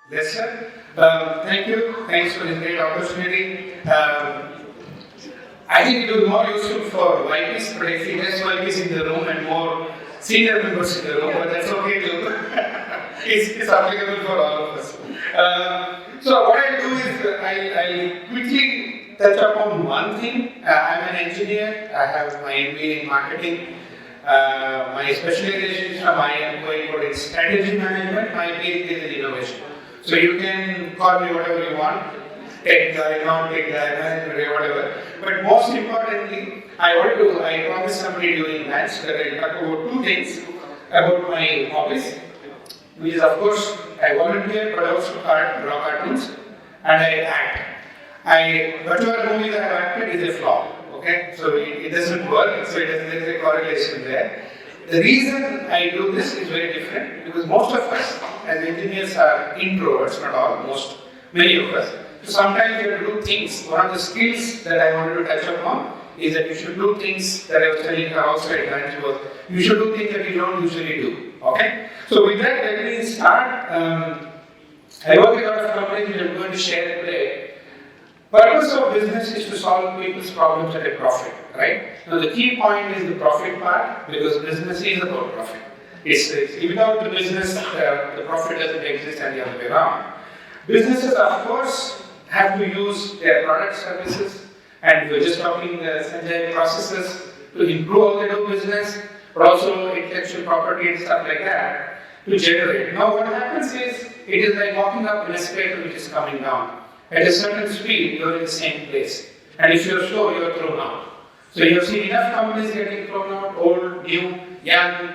Yes, sir. Thank you. Thanks for this great opportunity. I think it will be more useful for YPs, but I see less YPs in the room and more senior members in the room, but that's okay too. It's applicable for all of us. So what I'll do is I'll quickly touch upon one thing. I'm an engineer. I have my MBA in marketing. My specialization from IIM going in strategy management. My PhD is in innovation. So you can call me whatever you want. Tech guy, non-tech guy, management, whatever. But most importantly, I promised somebody during lunch that I'll talk about two things about my hobbies, which is of course I volunteer but also draw cartoons and I act. Whatever movie that I have acted is a flop. Okay, so it doesn't work. So there is a correlation there. The reason I do this is very different because most of us as engineers are introverts, not all, many of us. So sometimes you have to do things. One of the skills that I wanted to touch upon is that you should do things that I was telling her outside lunch was you should do things that you don't usually do. Okay? So with that, let me start. I work with a lot of companies which I'm going to share today. Purpose of business is to solve people's problems at a profit, right? Now the key point is the profit part because business is about profit. Without the business, the profit doesn't exist and the other way around. Businesses, of course, have to use their product services and we're just talking Sanjay processes to improve how they do business, but also intellectual property and stuff like that to generate. Now what happens is, it is like walking up an escalator which is coming down. At a certain speed, you're in the same place. And if you're slow, you're thrown out. So you have seen enough companies getting thrown out, old, new, young,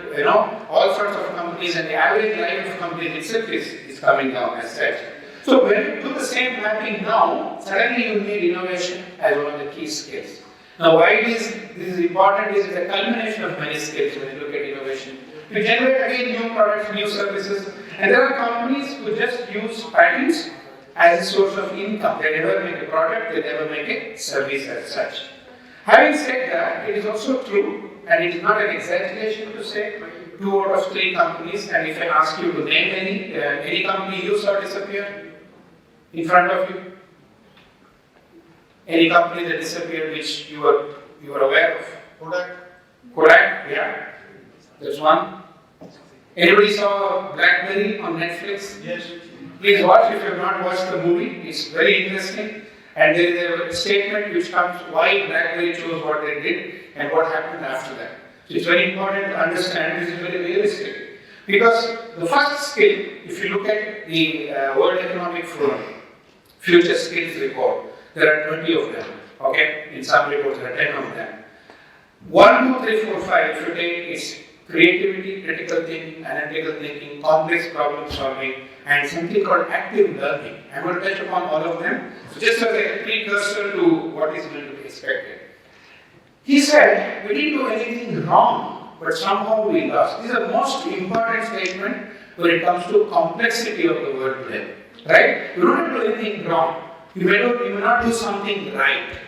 all sorts of companies, and the average life of companies itself is coming down as such. So when you do the same mapping now, suddenly you need innovation as one of the key skills. Now why this is important is the culmination of many skills when you look at innovation. You generate again new products, new services, and there are companies who just use patents as a source of income. They never make a product, they never make a service as such. Having said that, it is also true, and it is not an exaggeration to say, 2 out of 3 companies, and if I ask you to name any company you saw disappear in front of you, any company that disappeared which you were aware of? Kodak, yeah, there's one. Anybody saw BlackBerry on Netflix? Yes. Please watch if you have not watched the movie. It's very interesting. And there is a statement which comes why BlackBerry chose what they did and what happened after that. So it's very important to understand this is very realistic. Because the first skill, if you look at the World Economic Forum Future Skills Report, there are 20 of them. Okay? In some reports there are 10 of them. 1, 2, 3, 4, 5, if you take is creativity, critical thinking, analytical thinking, complex problem solving, and something called active learning. I'm going to touch upon all of them. So just as a precursor to what is going to be expected. He said, we didn't do anything wrong, but somehow we lost. This is the most important statement when it comes to complexity of the word play. Right? You don't do anything wrong. You may not do something right.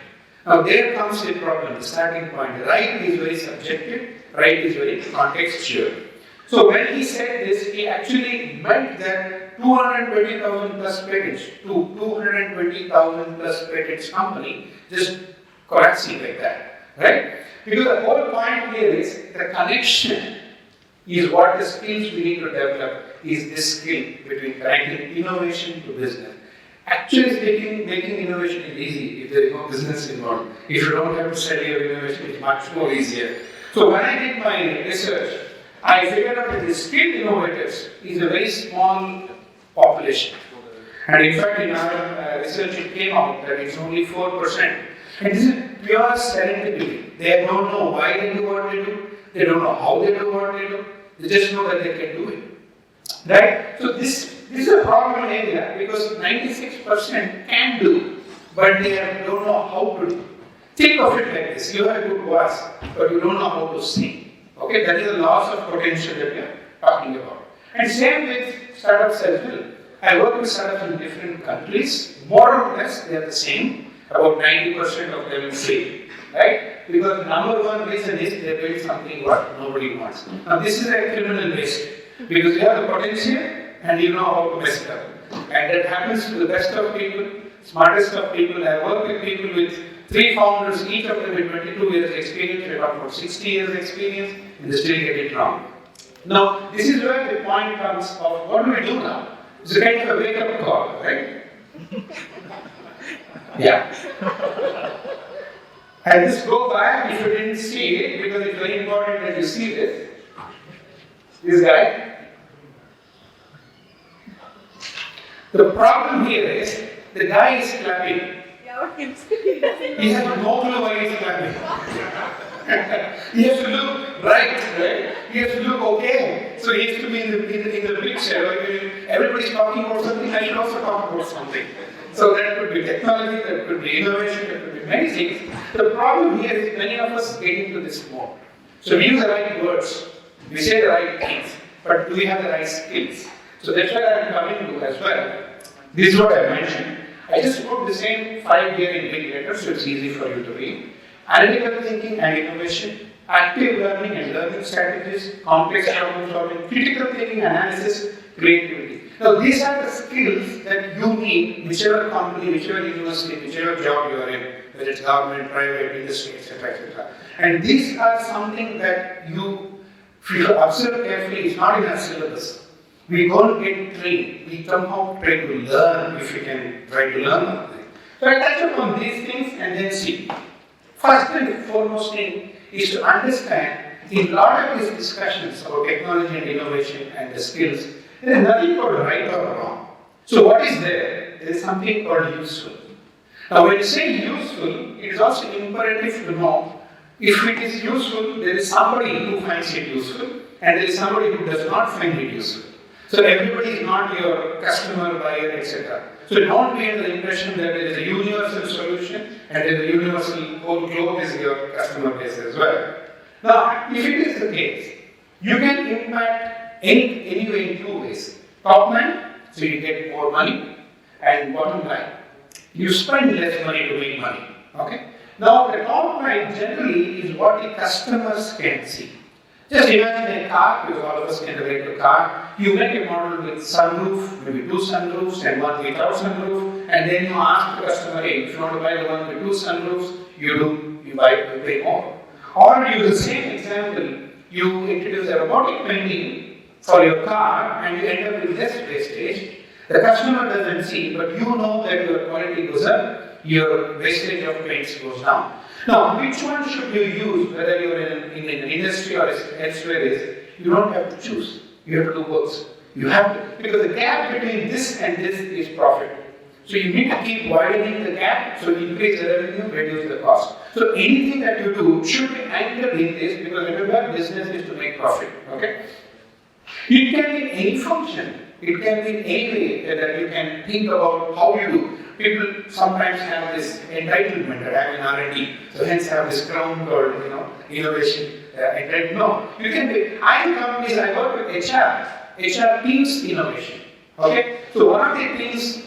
Now there comes the problem, the starting point. Right is very subjective, right is very contextual. So when he said this, he actually meant that 220,000 plus patents to 220,000 plus patents company just collapsing like that, right? Because the whole point here is the connection is what the skills we need to develop is this skill between connecting innovation to business. Actually speaking, making innovation is easy if there is no business involved. If you don't have to sell your innovation, it's much more easier. So when I did my research, I figured out that the skilled innovators is a very small population. And in fact, in our research, it came out that it's only 4%. And this is pure serendipity. They don't know why they do what they do. They don't know how they do what they do. They just know that they can do it. Right? So this is a problem area because 96% can do, but they don't know how to do. Think of it like this. You have a good voice, but you don't know how to sing. Okay, that is the loss of potential that we are talking about. And same with startups as well. I work with startups in different countries. More or less, they are the same. About 90% of them fail. Right? Because the number one reason is they build something what nobody wants. Now this is a criminal risk. Because you have the potential and you know how to mess it up. And that happens to the best of people, smartest of people. I work with people with 3 founders, each of them with 22 years experience, we talk about 60 years experience, and they still get it wrong. Now, this is where the point comes of what do we do now? It's a kind of a wake-up call, right? Yeah. And just go back if you didn't see it, because it's very important that you see this. This guy. The problem here is, the guy is clapping. He has no clue why he's clapping. He has to look right? He has to look okay. So he has to be in the picture. Everybody's talking about something, I should also talk about something. So that could be technology, that could be innovation, that could be many things. The problem here is many of us get into this mode. So we use the right words, we say the right things, but do we have the right skills? So that's where I'm coming to as well. This is what I mentioned. I just put the same 5-year in big letters so it's easy for you to read. Analytical thinking and innovation, active learning and learning strategies, complex problem solving, critical thinking, analysis, creativity. Now these are the skills that you need, whichever company, whichever university, whichever job you are in, whether it's government, private, industry, etc., etc. And these are something that you, if you observe carefully, it's not in our syllabus. We don't get trained. We somehow try to learn if we can try to learn something. So I touch upon these things and then see. First and foremost thing is to understand in a lot of these discussions about technology and innovation and the skills, there is nothing called right or wrong. So what is there? There is something called useful. Now when you say useful, it is also imperative to know if it is useful, there is somebody who finds it useful and there is somebody who does not find it useful. So everybody is not your customer, buyer, etc. So don't be under the impression that there is a universal solution and there is a universal whole globe is your customer base as well. Now, if it is the case, you can impact anyway in 2 ways. Top line, so you get more money, and bottom line, you spend less money to make money. Okay? Now, the top line generally is what the customers can see. Just imagine a car, because all of us can relate to a car. You make a model with sunroof, maybe 2 sunroofs and one without sunroof, and then you ask the customer, hey, if you want to buy the one with 2 sunroofs, you pay more. Or use the same example, you introduce a robotic painting for your car and you end up with less wastage. The customer doesn't see, but you know that your quality goes up, your wastage of paints goes down. Now, which one should you use, whether you are in an industry or elsewhere is, you don't have to choose. You have to do both. You have to, because the gap between this and this is profit. So you need to keep widening the gap, so increase the revenue, reduce the cost. So anything that you do should be anchored in this, because remember, business is to make profit. Okay? It can be in any function. It can be in any way that you can think about how you do. People sometimes have this entitlement that I'm in R&D, so hence have this crown called, innovation. No, you can be. I in companies, I work with HR. HR teams innovation. Okay, so one of the things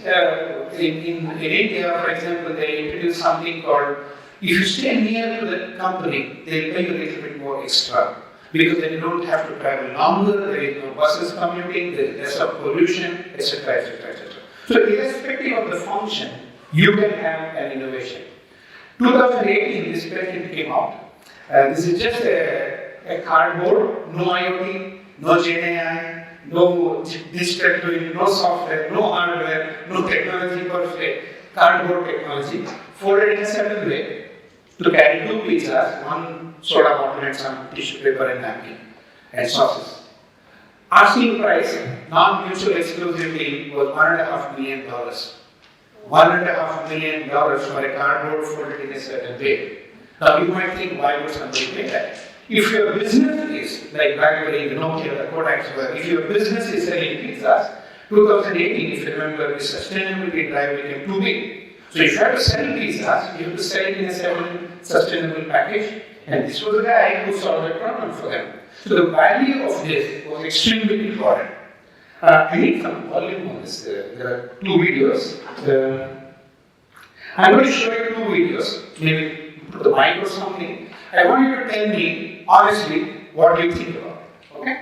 in India, for example, they introduced something called, if you stay near to the company, they'll pay you a little bit more extra. Because then you don't have to travel longer, there is no buses commuting, there is less of pollution, etc., etc., etc. So irrespective of the function, you can have an innovation. 2018, this patent came out. This is just a cardboard, no IoT, no GenAI, no digital twin, no software, no hardware, no technology per se, cardboard technology, folded in a certain way to carry 2 pizzas, 1 soda bottle and some tissue paper and napkin and sauces. Asking price, non-mutual exclusive deal was $1.5 million. $1.5 million for a cardboard folded in a certain way. Now you might think, why would somebody pay that? If your business is, like BlackBerry, the Nokia, the Kodak, if your business is selling pizzas, 2018, if you remember, the sustainability drive became too big. So if you have to sell pizzas, you have to sell it in a certain sustainable package. And this was the guy who solved the problem for them. So the value of this was extremely important. I need some volume on this. There are 2 videos. I'm going to show you 2 videos. Maybe put the mic or something. I want you to tell me honestly what do you think about it. Okay?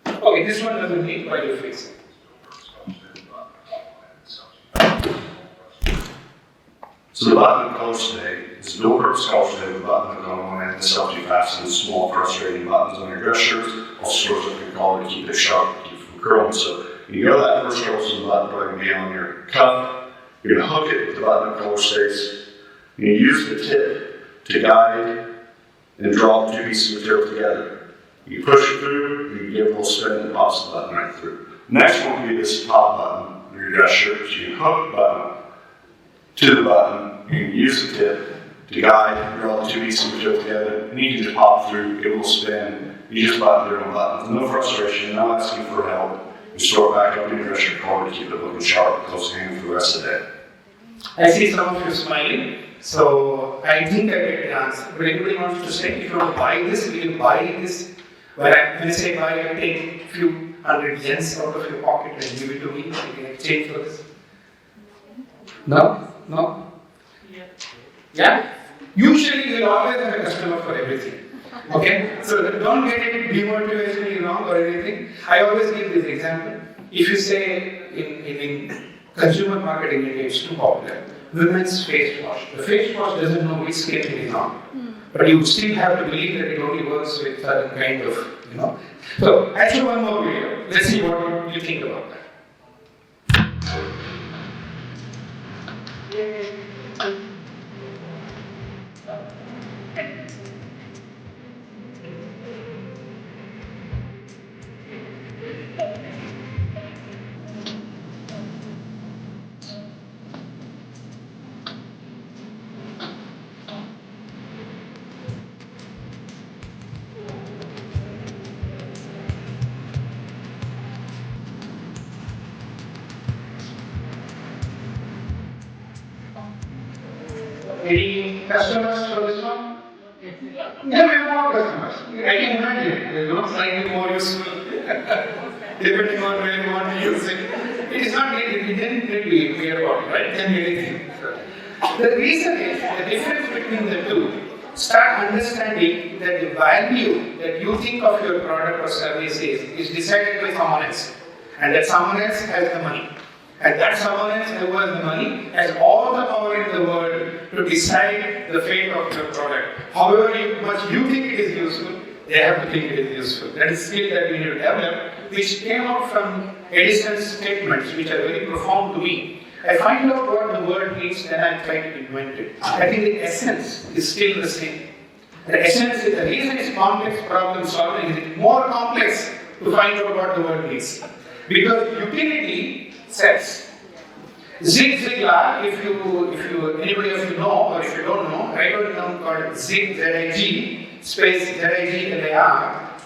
Okay, this one doesn't need while you're facing. So the button of colors today is no purpose colors today with a button that on one end, the self fastened small frustrating buttons on your dress shirts, all sorts of your collar to keep it sharp, keep it from curling. So you go to that first roll, so the button probably be on your cuff, you're going to hook it with the button of color stays, and you use the tip to guide and draw the two pieces of material together. You push it through, and you give a little spin and it pops the button right through. Next one will be this top button on your dress shirt. So you hook the button to the button, you can use the tip to guide and draw the two pieces of material together, and you can just pop through, give a little spin, you just button your own button. No frustration, no asking for help. You store it back up in your dress shirt collar to keep it looking sharp, close to hand for the rest of the day. I see some of you smiling, so I think I get the answer. But anybody wants to say, if you want to buy this, will you buy this? When I say buy, I take a few hundred yens out of your pocket and give it to me. You can exchange for this. No? No? Yeah? Usually you will always have a customer for everything. Okay? So don't get it demotivationally wrong or anything. I always give this example. If you say in consumer market in India, it's too popular. Women's face wash. The face wash doesn't know which skin it is on. But you still have to believe that it only works with certain kind of, So, actually one more video. Let's see what you think about that. Any customers for this one? Yeah, we have more customers. I can imagine, slightly more useful, depending on where you want to use it. It is not needed, it didn't really care about it, right? Can be anything. The reason is the difference between the two. Start understanding that the value that you think of your product or service is decided by someone else. And that someone else has the money. And that someone else who has the money has all the power in the world to decide the fate of your product. However much you think it is useful, they have to think it is useful. That is skill that we need to develop, which came out from Edison's statements, which are very profound to me. I find out what the word means, then I try to invent it. I think the essence is still the same. The essence is the reason it's complex problem solving is more complex to find out what the word means. Because utility sets. Zig Ziglar, if anybody of you know, or if you don't know, write out a term called Zig, Z-I-G, space Z-I-G-L-A-R,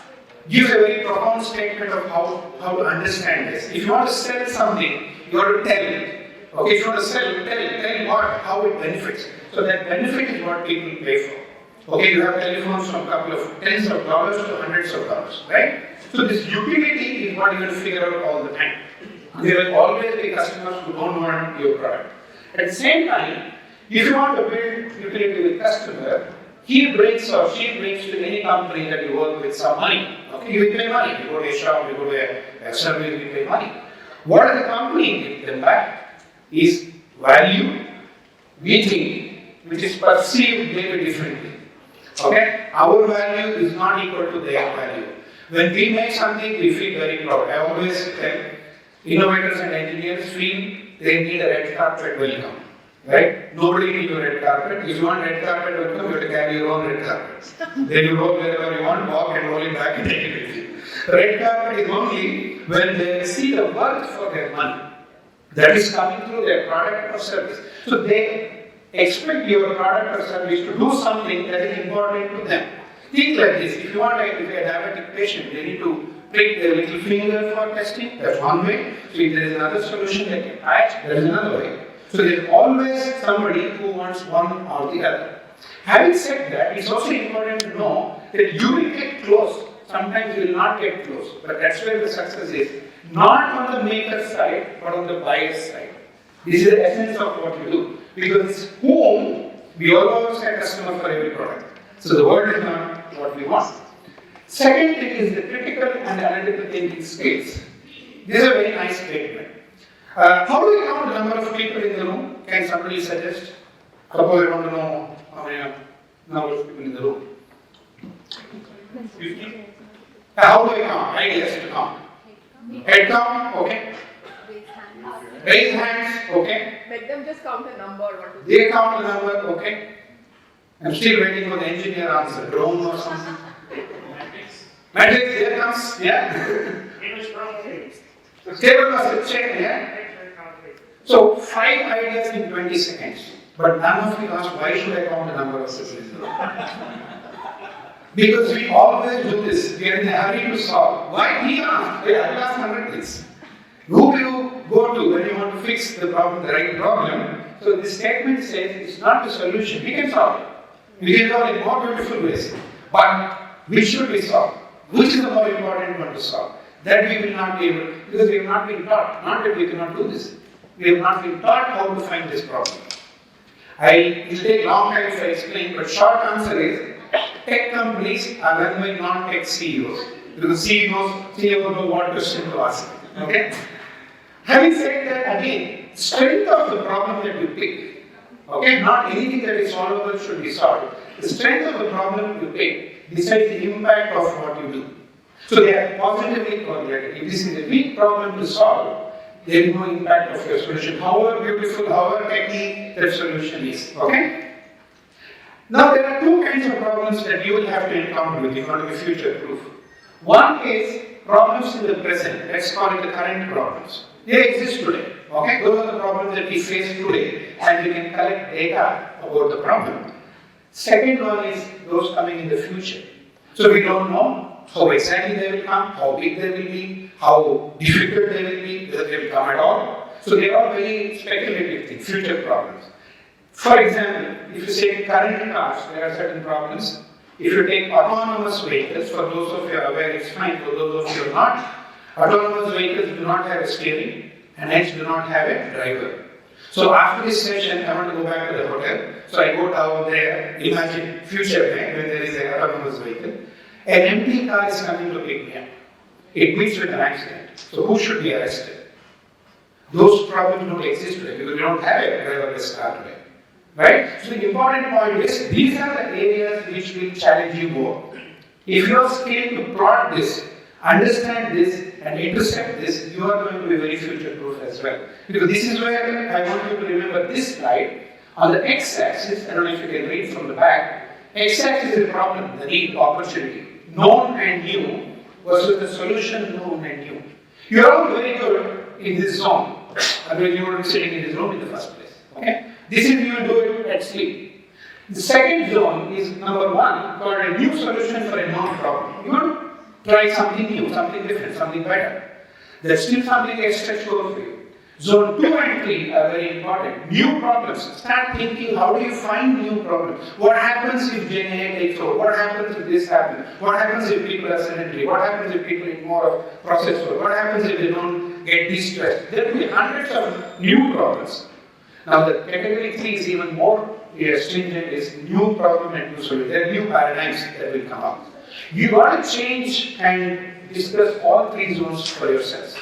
gives a very profound statement of how to understand this. If you want to sell something, you have to tell. Okay, if you want to sell, tell what, how it benefits. So that benefit is what people pay for. Okay, you have telephones from a couple of tens of dollars to hundreds of dollars, right? So this utility is what you have to figure out all the time. There will always be customers who don't want your product. At the same time, if you want to build utility with customer, he brings or she brings to any company that you work with some money. Okay, you will pay money. You go to a shop, you go to a service, you pay money. What does the company give them back? Is value, we think, which is perceived maybe differently. Okay? Our value is not equal to their value. When we make something, we feel very proud. I always tell innovators and engineers feel they need a red carpet welcome. Right? Nobody needs a red carpet. If you want red carpet welcome, you have to carry your own red carpet. Then you go wherever you want, walk and roll it back and take it with you. Red carpet is only when they see the worth for their money. That is coming through their product or service. So they expect your product or service to do something that is important to them. Think like this, if you are a diabetic patient, they need to prick their little finger for testing, that's one way. So if there is another solution like a patch, there is another way. So there is always somebody who wants one or the other. Having said that, it's also important to know that you will get close. Sometimes you will not get close, but that's where the success is. Not on the maker side, but on the buyer side. This is the essence of what you do. Because whom, we always have customer for every product. So the word is not what we want. Second thing is the critical and analytical thinking skills. This is a very nice statement. How do we count the number of people in the room? Can somebody suggest? Suppose I want to know how many number of people in the room. 50? How do I count? Ideas to count. Head count, okay. Raise hands, okay. Let them just count a number. They count the number, okay. I'm still waiting for the engineer answer. Drone or something. Matrix, here comes, yeah. Table was check, yeah. So 5 ideas in 20 seconds. But none of you asked why should I count the number of systems? Because we always do this. We are in a hurry to solve. Why he asked? Yeah, I will ask 100 things. Who do you go to when you want to fix the problem, the right problem? So this statement says it's not the solution. We can solve it. We can solve it in more beautiful ways. But which should we solve? Which is the more important one to solve? That we will not be able, because we have not been taught. Not that we cannot do this. We have not been taught how to find this problem. It will take long time to explain, but short answer is, tech companies are run by non-tech CEOs. Because CEOs know what question to ask. Okay? Having said that, again, strength of the problem that you pick, okay, not anything that is solvable should be solved. The strength of the problem you pick decides the impact of what you do. So they are positively correlated. If this is a weak problem to solve, there is no impact of your solution, however beautiful, however techy that solution is. Okay? Now there are two kinds of problems that you will have to encounter if you want to be future proof. One is problems in the present. Let's call it the current problems. They exist today. Okay? Those are the problems that we face today, and we can collect data about the problem. Second one is those coming in the future. So we don't know how exactly they will come, how big they will be, how difficult they will be, whether they will come at all. So they are very speculative things, future problems. For example, if you say current cars, there are certain problems. If you take autonomous vehicles, for those of you aware, it's fine. For those of you not, autonomous vehicles do not have a steering and hence do not have a driver. So after this session, I want to go back to the hotel. So I go down there, imagine future when there is an autonomous vehicle. An empty car is coming to pick me up. It meets with an accident. So who should be arrested? Those problems don't exist today because we don't have a driverless car today. Right? So the important point is, these are the areas which will challenge you more. If you are skilled to plot this, understand this, and intercept this, you are going to be very future-proof as well. Because this is where I want you to remember this slide. On the x-axis, I don't know if you can read from the back, x-axis is the problem, the need, opportunity. Known and new versus the solution, known and new. You are all very good in this zone. Otherwise you wouldn't be sitting in this room in the first place. Okay? This is you do it at sleep. The second zone is number one, called a new solution for a known problem. You want to try something new, something different, something better. There's still something extra goal for you. Zone 2 and 3 are very important. New problems. Start thinking, how do you find new problems? What happens if Gen AI takes over? What happens if this happens? What happens if people are sedentary? What happens if people eat more of processed food? What happens if they don't get de-stressed? There will be hundreds of new problems. Now the category 3 is even more stringent, is new problem and new solution. There are new paradigms that will come up. You got to change and discuss all 3 zones for yourselves.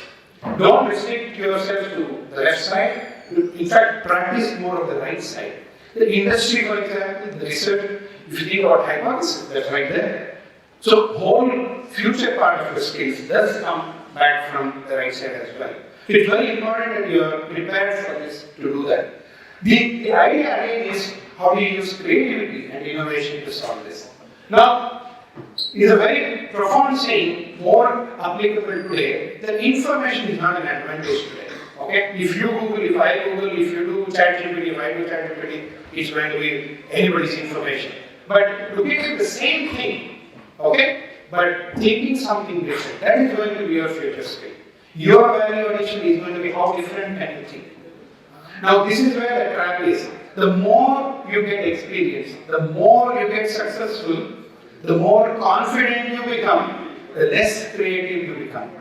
Don't restrict yourself to the left side. In fact, practice more of the right side. The industry, for example, the research, if you think about hypothesis, that's right there. So, whole future part of your skills does come back from the right side as well. It's very important that you are prepared for this to do that. The idea again is how do you use creativity and innovation to solve this. Now, is a very profound saying, more applicable today, that information is not an advantage today. Okay? If you Google, if I Google, if you do ChatGPT, if I do ChatGPT, it's going to be anybody's information. But looking at the same thing, okay, but thinking something different, that is going to be your future skill. Your value addition is going to be how different can you think. Now this is where the trap is. The more you get experience, the more you get successful, the more confident you become, the less creative you become.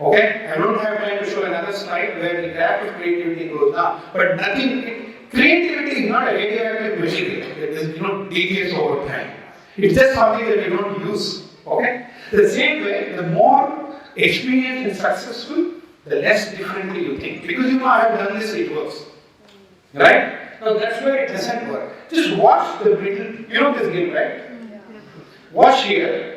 Okay? I don't have time to show another slide where the graph of creativity goes down. But creativity is not a radioactive material that is, decays over time. It's just something that you don't use. Okay? The same way, the more experienced and successful, the less differently you think. Because I have done this, it works. Right? Now that's where it doesn't work. Just watch the middle. You know this game, right? Watch here.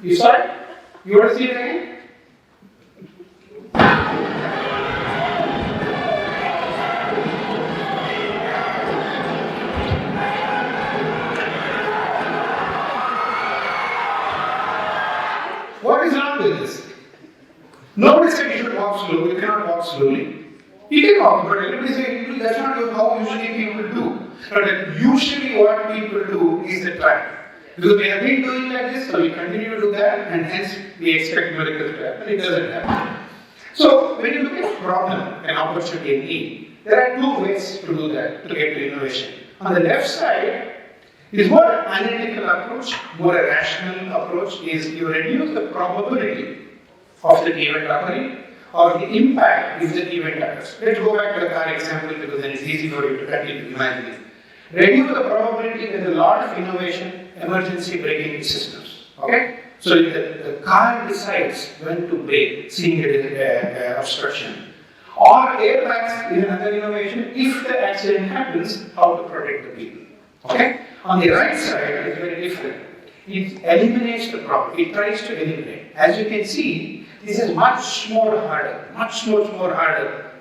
You saw it? You want to see it again? What is wrong with this? Nobody said you should walk slowly. You cannot walk slowly. You can walk, but everybody says that's not how usually people do. But usually what people do is the try. Because we have been doing like this, so we continue to do that, and hence we expect miracles to happen. It doesn't happen. So when you look at problem and opportunity and need, there are two ways to do that, to get to innovation. On the left side is more analytical approach, more a rational approach, is you reduce the probability of the event occurring or the impact if the event occurs. Let's go back to the car example because then it's easy for you to continue to imagine it. Reduce the probability that there's a lot of innovation, emergency braking systems. Okay? So the car decides when to brake, seeing it as obstruction. Or airbags is another innovation. If the accident happens, how to protect the people. Okay? On the right side, it's very different. It eliminates the problem. It tries to eliminate. As you can see, this is much more harder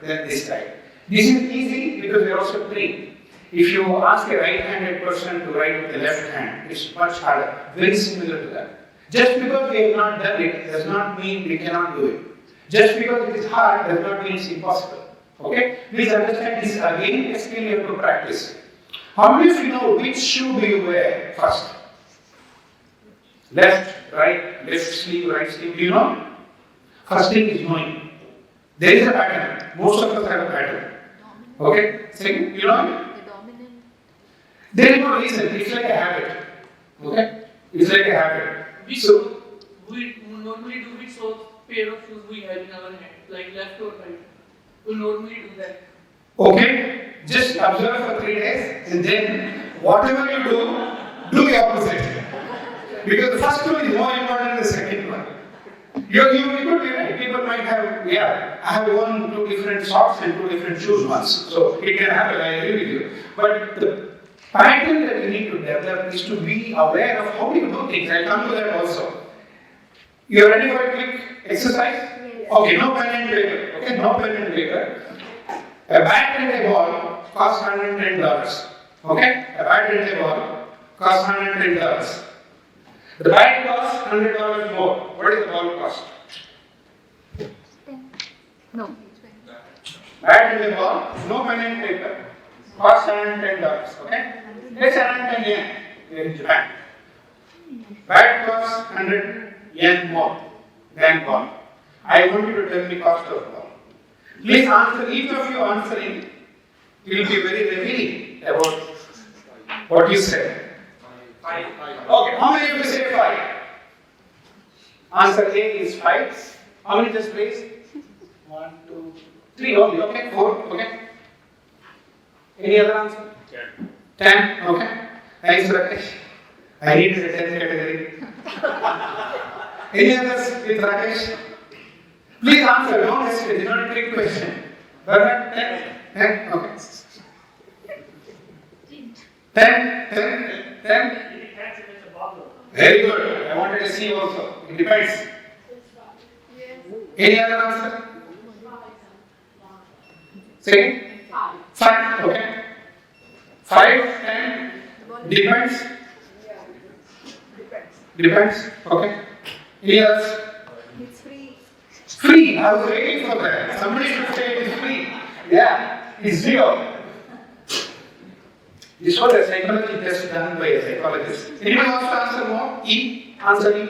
than this side. This is easy because we are also trained. If you ask a right-handed person to write with the left hand, it's much harder. Very similar to that. Just because we have not done it does not mean we cannot do it. Just because it is hard does not mean it's impossible. Okay? Please understand this again, a skill you have to practice. How many of you know which shoe do you wear first? Left, right, left sleeve, right sleeve. Do you know? First thing is knowing. There is a pattern. Most of us have a pattern. Okay? Second, you know? There is no reason. It's like a habit. Okay? It's like a habit. We normally do which pair of shoes we have in our hand, like left or right. We normally do that. Okay? Just observe for 3 days and then whatever you do the opposite. Because the first one is more important than the second one. You could be right. People might have, I have worn 2 different socks and 2 different shoes once. So it can happen, I agree with you. But the pattern that you need to develop is to be aware of how you do things. I'll come to that also. You are ready for a quick exercise? Yes. Okay, no pen and paper. Okay, no pen and paper. A bat and a ball cost $110. Okay? A bat and a ball cost $110. The bat costs $100 more. What is the ball cost? No. Bat and a ball, no pen and paper, cost $110. Okay? Let's say 110 yen here in Japan. Bat costs 100 yen more than ball. I want you to tell me cost of ball. Please answer, each of you answering will be very revealing about what you said. 5. Okay, how many of you say 5? Answer A is 5. How many just raised? 1, 2, 3 only. Okay, 4. Okay. Any other answer? 10. Okay. Thanks, Rakesh. I needed a 10 category. Any others with Rakesh? Please answer. Don't hesitate. It's not a trick question. Bernard, 10? 10? Okay. 10? 10? Very good. I wanted to see also. It depends. Any other answer? Second? 5. Okay. 5, 10? Depends? Depends. Okay. Any others? It's free. Free. I was waiting for that. Somebody should say it is free. Yeah. It's 0. This was a psychology test done by a psychologist. Anyone wants to answer more? E? Answer E?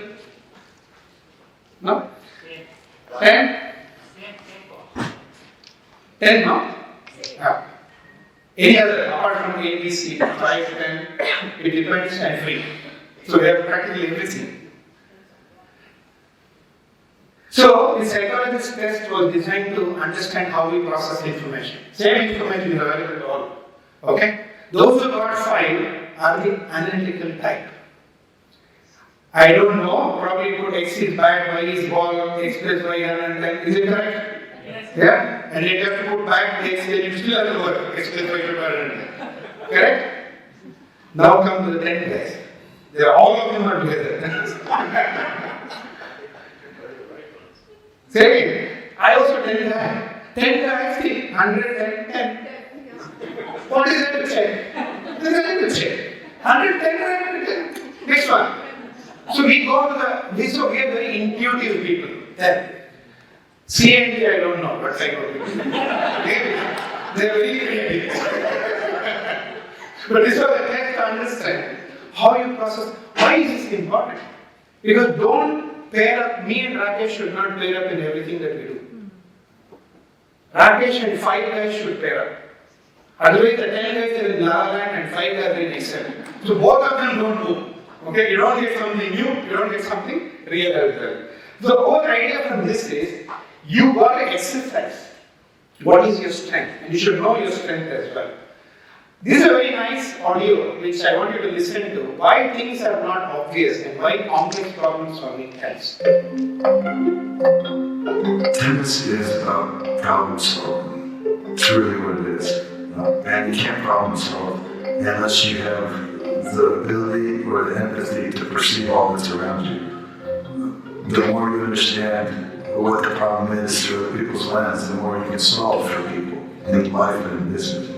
No? 10? 10, no? Yeah. Any other, apart from A, B, C, 5, 10, it depends and free. So we have practically everything. So the psychologist test was designed to understand how we process information. Same information is available to all. Okay? Those who got 5 are the analytical type. I don't know, probably put X is bad, Y is ball, X plus Y and then is it correct? Yes. Yeah? And you have to put back the X, then you still have to work. X plus Y to correct? Now come to the 10 guys. They are all of them are together. Second, I also tell that 10 guys, 110. What is there to check? There is nothing to check. 110, 110. Next one. So we go to we are very intuitive people. Then, C and D I don't know, but psychology. They are very creative. But this was a test to understand how you process. Why is this important? Because don't pair up, me and Rakesh should not pair up in everything that we do. Rakesh and 5 guys should pair up. Otherwise, the 10 guys are in La La Land and 5 guys are in Excel. So both of them don't move. Okay, you don't get something new, you don't get something real as well. The whole idea from this is, you got to exercise. What is your strength? And you should know your strength as well. This is a very nice audio which I want you to listen to. Why things are not obvious and why complex problem solving helps. Tendency is about problem solving. It's really what it is. And you can't problem solve unless you have the ability or the empathy to perceive all that's around you. The more you understand what the problem is through other people's lens, the more you can solve for people in life and in business.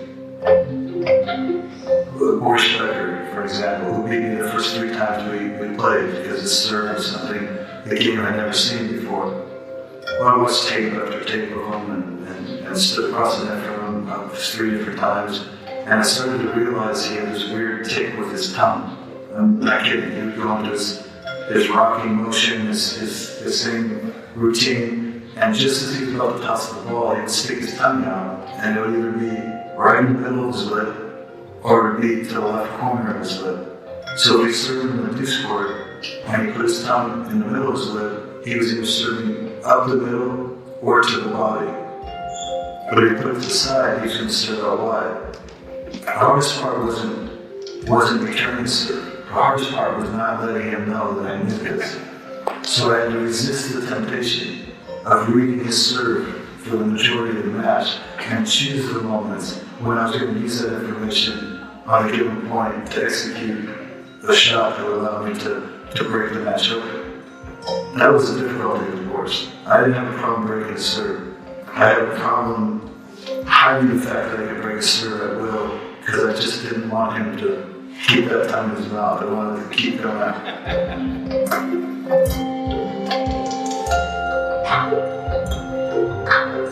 Boris Becker, for example, who beat me the first 3 times we played because it served something, a game I'd never seen before. Well, I watched tape after tape of him and stood across the net from him 3 different times. And I started to realize he had this weird tick with his tongue. I'm not kidding, he would go into his rocking motion, his same routine, and just as he was about to toss the ball, he would stick his tongue out, and it would either be right in the middle of his lip, or it would be to the left corner of his lip. So if he served in the deuce court, and he put his tongue in the middle of his lip, he was either serving up the middle or to the body. But if he put it to the side, he was going to serve out wide. The hardest part wasn't returning serve. The hardest part was not letting him know that I knew this. So I had to resist the temptation of reading his serve for the majority of the match and choose the moments when I was going to use that information on a given point to execute a shot that would allow me to break the match open. That was the difficulty, of course. I didn't have a problem breaking a serve. I had a problem hiding the fact that I could break a serve at will because I just didn't want him to keep that tongue in his mouth. I wanted to keep going out.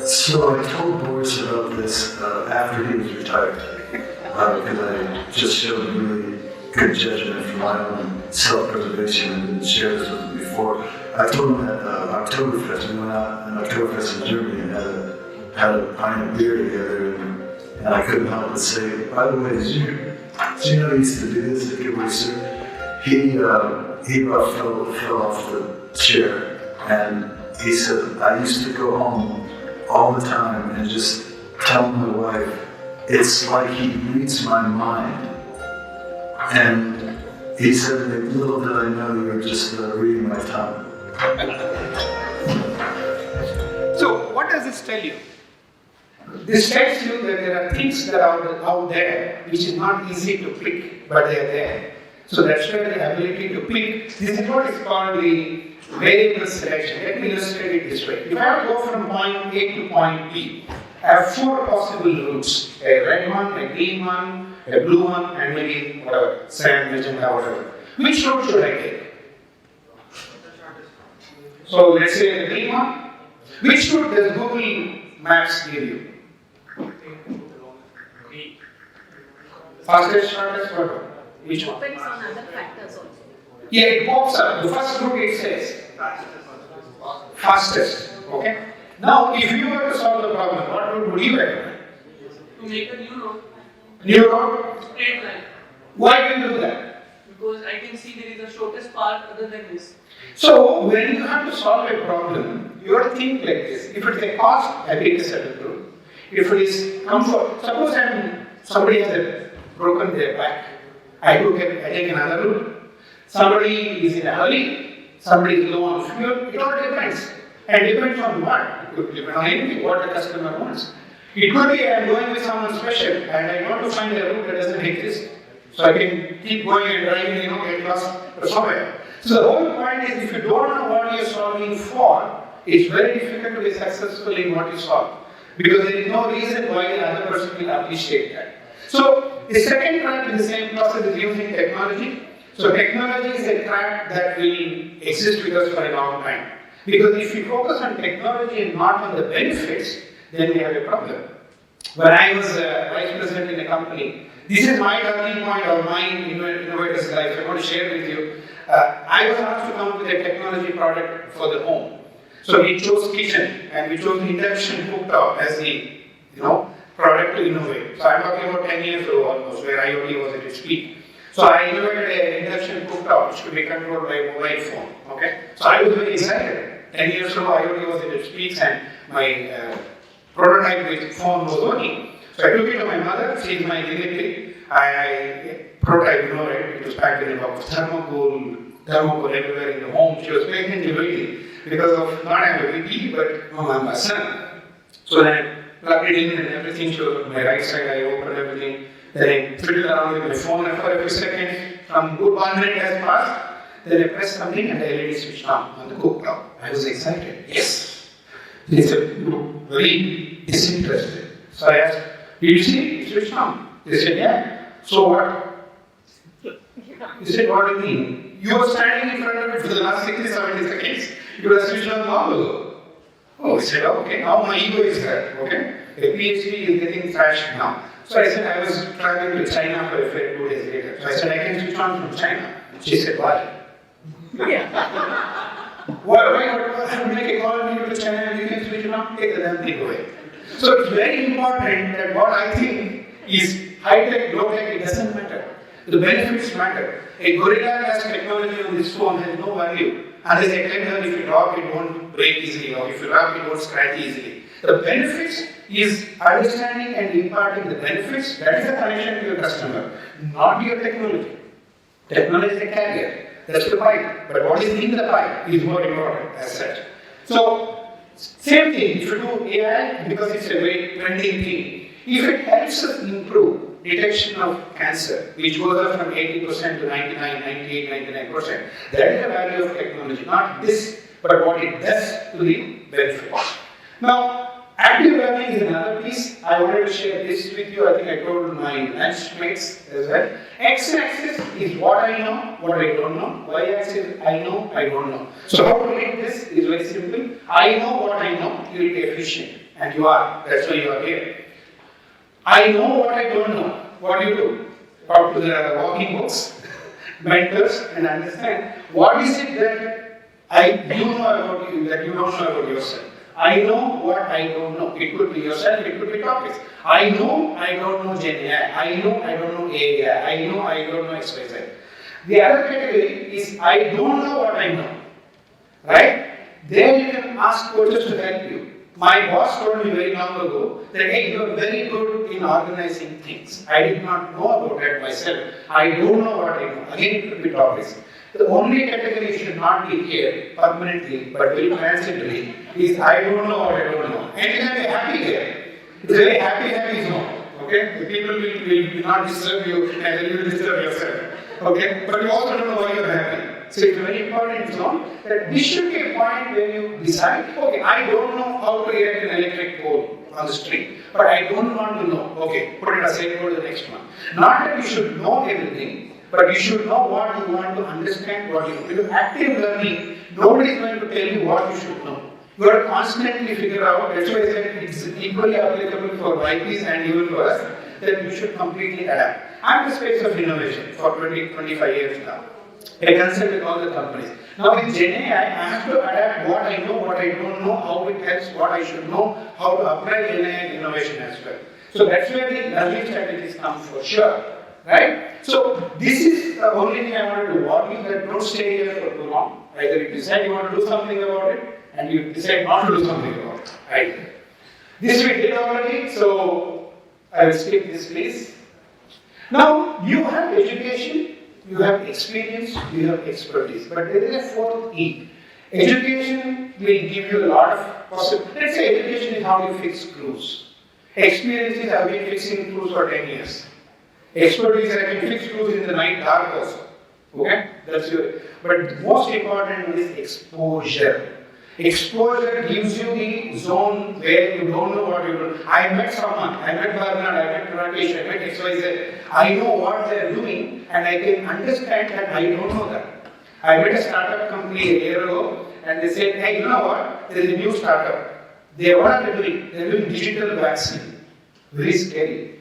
So I told Boris about this after he was retired, because I just showed really good judgment for my own self-preservation and didn't share this with him before. I told him at Oktoberfest, we went out in Oktoberfest in Germany and had a pint of beer together, and I couldn't help but say, by the way, did you know he used to do this at Koushik? He fell off the chair, and he said, I used to go home all the time and just tell my wife, it's like he reads my mind. And he said, little did I know you were just reading my tongue. So, what does this tell you? This tells you that there are things that are out there which is not easy to pick, but they are there. So that's where the ability to pick, this is what is called the variable selection. Let me illustrate it this way. If I have to go from point A to point B, I have 4 possible routes. A red one, a green one, a blue one, and maybe whatever, sand, magenta, whatever. Which route should I take? So let's say the green one. Which route does Google Maps give you? Fastest, shortest, whatever. Which one? Depends on other factors also. Yeah, it pops up. The first route it says fastest. Okay. Now, if you were to solve the problem, what route would you recommend? To make a new road, New road. straight line. Why do you do that? Because I can see there is a shortest path other than this. So, when you have to solve a problem, you have to think like this. If it's a cost, I take a certain route. If it is comfort, suppose somebody has broken their back, I take another route. Somebody is in a hurry, somebody is low on fuel, it all depends. And depends on what? It could depend on anything, what the customer wants. It could be I am going with someone special and I want to find a route that doesn't exist. So I can keep going and driving, get lost somewhere. So the whole point is if you don't know what you're solving for, it's very difficult to be successful in what you solve. Because there is no reason why the other person will appreciate that. So the second track in the same process is using technology. So technology is a track that will exist with us for a long time. Because if you focus on technology and not on the benefits, then we have a problem. When I was vice president in a company, this is my turning point or my innovator's life. I want to share with you. I was asked to come with a technology product for the home. So we chose kitchen and we chose induction cooktop as the product to innovate. So I'm talking about 10 years ago almost, where IoT was at its peak. So I innovated an induction cooktop which could be controlled by a mobile phone. Okay? So I was very excited. 10 years ago IoT was at its peak and my prototype with phone was working. So I took it to my mother, she is my relative. I prototype, right? It was packed in a box. Thermocol everywhere in the home. She was pregnant waiting because of not I'm a baby, but I'm a son. So then I plugged it in and everything. She was on my right side. I opened everything. Then I fiddled around with my phone and for a few seconds, from good 1 minute has passed. Then I pressed something and the LED switched on the cooktop. I was excited. Yes. They said, very disinterested. So I asked, did you see it switched on? They said, yeah. So what? He said, what do you mean? You were standing in front of it for the last 60, 70 seconds. You would have switched on long ago. Oh, he said, okay, now my ego is hurt. Okay? A PhD is getting trashed now. So I said, I was traveling to China for a fair 2 days later. So I said, I can switch on from China. She said, why? Why have to make a call and you to China and you can switch it on? Take the damn thing away. So it's very important that what I think is high-tech, low-tech, it doesn't matter. The benefits matter. A gorilla has technology on this phone has no value. Unless I tell her if you drop it won't break easily or if you rub it won't scratch easily. The benefits is understanding and imparting the benefits. That is the connection to your customer, not your technology. Technology is a carrier. That's the pipe. But what is in the pipe is more important as such. So, same thing, if you do AI, because it's a very trending thing, if it helps us improve detection of cancer, which goes up from 80% to 99, 98, 99%, that is the value of technology. Not this, but what it does to the benefits. Now, active learning is another piece. I wanted to share this with you. I think I told my lunch mates as well. X-axis is what I know, what I don't know. Y-axis, I know, I don't know. So how to read this is very simple. I know what I know, you will be efficient. And you are. That's why you are here. I know what I don't know. What do you do? Talk to the walking books, mentors, and understand what is it that you know about you that you don't know about yourself. I know what I don't know. It could be yourself, it could be topics. I know I don't know Gen AI. I know I don't know AI. I know I don't know XYZ. The other category is I don't know what I know. Right? There you can ask coaches to help you. My boss told me very long ago that, hey, you are very good in organizing things. I did not know about that myself. I don't know what I know. Again, it could be topics. The only category you should not be here permanently, but very transitorily, is I don't know what I don't know. And you can be happy here. It's a very happy zone. Okay? The people will not disturb you and you will disturb yourself. Okay? But you also don't know why you're happy. So it's a very important zone that this should be a point where you decide, okay, I don't know how to erect an electric pole on the street, but I don't want to know. Okay, put it aside, go to the next one. Not that you should know everything, but you should know what you want to understand, what you know. Because active learning, nobody is going to tell you what you should know. You have to constantly figure out, that's why I said it's equally applicable for YPs and even for us, that you should completely adapt. I'm in the space of innovation for 20, 25 years now. I consult with all the companies. Now with Gen AI, I have to adapt what I know, what I don't know, how it helps, what I should know, how to apply Gen AI innovation as well. So that's where the learning strategies come for sure. Right? So this is the only thing I wanted to warn you that don't stay here for too long. Either you decide you want to do something about it, and you decide not to do something about it. Right? This we did already, so I will skip this please. Now, you have education, you have experience, you have expertise, but there is a fourth E. Education will give you a lot of possibilities. Let's say education is how you fix screws. Experience is I've been fixing screws for 10 years. Expertise, I can fix screws in the night dark also. Okay? That's your. But most important is exposure. Exposure gives you the zone where you don't know what you're doing. I met someone, I met Bernard, I met Rakesh, I met XYZ. I know what they're doing and I can understand that I don't know that. I met a startup company a year ago and they said, hey, you know what? There is a new startup. What are they doing? They're doing digital vaccine. Very scary.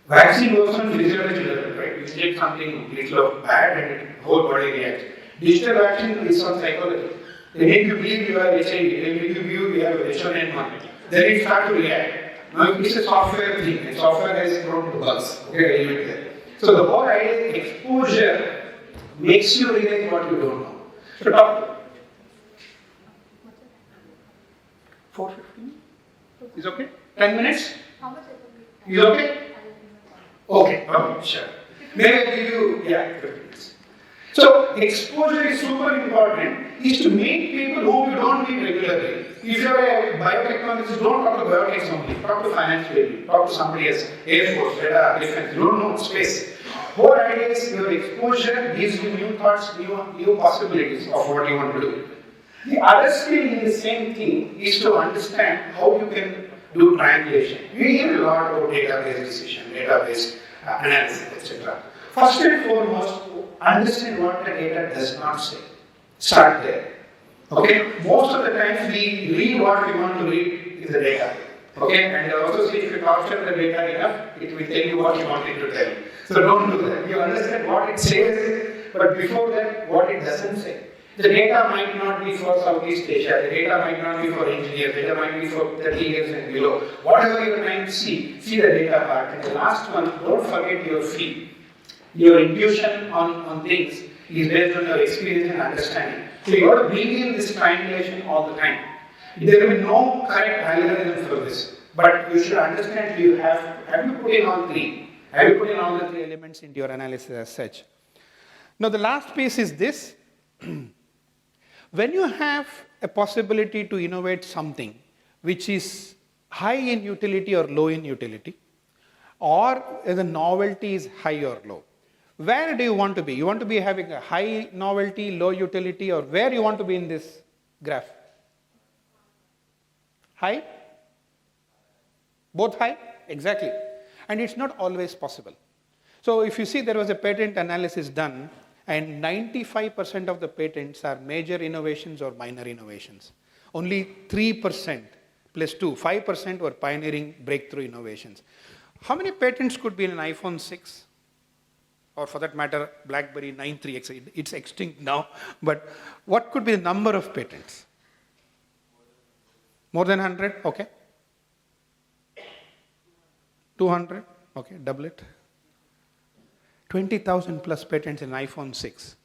Vaccine works on physiology level, right? You inject something little bad and the whole body reacts. Digital vaccine is on psychology. They make you believe you have HIV, they make you believe you have H1N1. Then you start to react. Now it's a software thing, and software has prone to bugs. Okay, I leave it there. So the whole idea is exposure makes you realize what you don't know. So talk. 4:15? Is okay? 10 minutes? How much Is okay? Okay, sure. Maybe I'll give you, 15 minutes. So, exposure is super important, is to meet people whom you don't meet regularly. If you are a biotechnologist, don't talk to biotech only, talk to finance people, talk to somebody else, Air Force, radar, defense, you don't know space. Whole idea is your exposure gives you new thoughts, new possibilities of what you want to do. The other skill in the same thing is to understand how you can do triangulation. You hear a lot about database decision, database analysis, etc. First and foremost, understand what the data does not say. Start there. Okay? Most of the times we read what we want to read in the data. Okay? And also see if you torture the data enough, it will tell you what you want it to tell you. So don't do that. You understand what it says, but before that, what it doesn't say. The data might not be for Southeast Asia, the data might not be for engineers, the data might be for 30 years and below. Whatever you're trying to see the data part. And the last one, don't forget your feel. Your intuition on things is based on your experience and understanding. So you got to bring in this triangulation all the time. There will be no correct algorithm for this, but you should understand have you put in all three? Have you put in all the three elements into your analysis as such? Now the last piece is this. When you have a possibility to innovate something which is high in utility or low in utility, or the novelty is high or low, where do you want to be? You want to be having a high novelty, low utility, or where you want to be in this graph? High? Both high? Exactly. And it's not always possible. So if you see, there was a patent analysis done, and 95% of the patents are major innovations or minor innovations. Only 3% plus 2, 5% were pioneering breakthrough innovations. How many patents could be in an iPhone 6? Or for that matter, BlackBerry 93X, it's extinct now, but what could be the number of patents? More than 100? Okay. 200? Okay, double it. 20,000 plus patents in iPhone 6.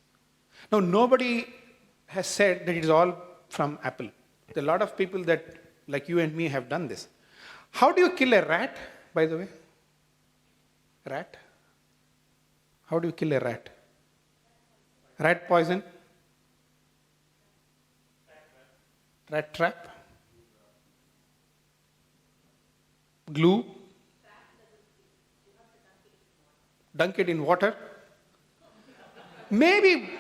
Now, nobody has said that it is all from Apple. There are a lot of people that, like you and me, have done this. How do you kill a rat, by the way? Rat? How do you kill a rat? Rat poison? Rat trap? Glue? Dunk it in water? Maybe.